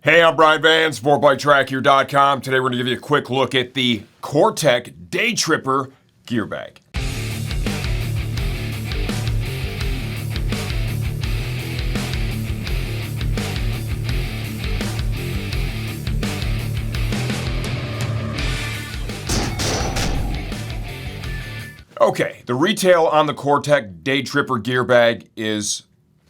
Hey, I'm Brian Van, SportbikeTrackHere.com. Today we're going to give you a quick look at the Cortech Day Tripper gear bag. Okay, the retail on the Cortech Day Tripper gear bag is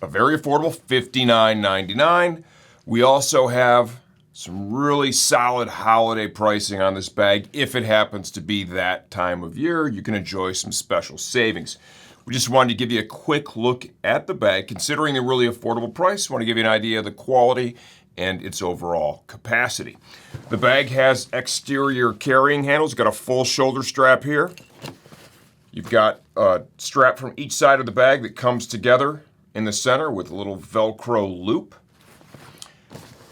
a very affordable $59.99. We also have some really solid holiday pricing on this bag. If it happens to be that time of year, you can enjoy some special savings. We just wanted to give you a quick look at the bag. Considering the really affordable price, I want to give you an idea of the quality and its overall capacity. The bag has exterior carrying handles. It's got a full shoulder strap here. You've got a strap from each side of the bag that comes together in the center with a little Velcro loop.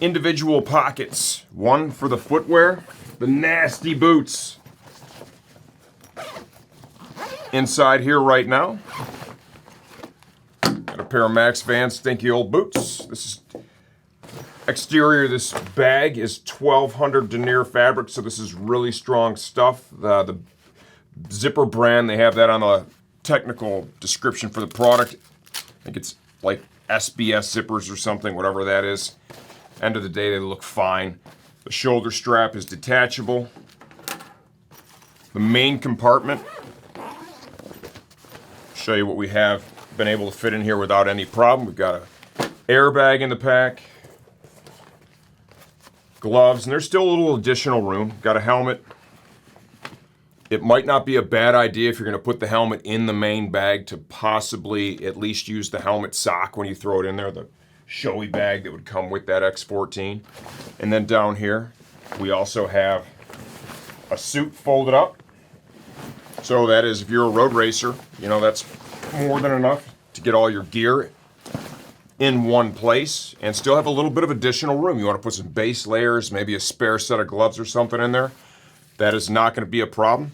Individual pockets, one for the footwear, the nasty boots inside here right now. Got a pair of Max Van stinky old boots. This is exterior. This bag is 1200 denier fabric, so this is really strong stuff. The Zipper brand, they have that on the technical description for the product. I think it's like SBS zippers or something, whatever that is. End of the day, they look fine. The shoulder strap is detachable. The main compartment, show you what we have been able to fit in here without any problem. We've got an airbag in the pack, gloves, and there's still a little additional room. Got a helmet. It might not be a bad idea if you're going to put the helmet in the main bag to possibly at least use the helmet sock when you throw it in there, the showy bag that would come with that X14. And then down here, we also have a suit folded up. So that is, if you're a road racer, you know, that's more than enough to get all your gear in one place and still have a little bit of additional room. You want to put some base layers, maybe a spare set of gloves or something in there. That is not going to be a problem.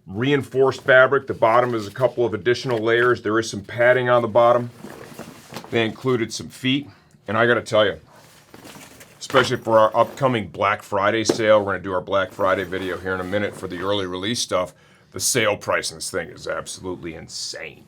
Reinforced fabric. The bottom is a couple of additional layers. There is some padding on the bottom. They included some feet. And I got to tell you, especially for our upcoming Black Friday sale, we're going to do our Black Friday video here in a minute for the early release stuff. The sale price on this thing is absolutely insane.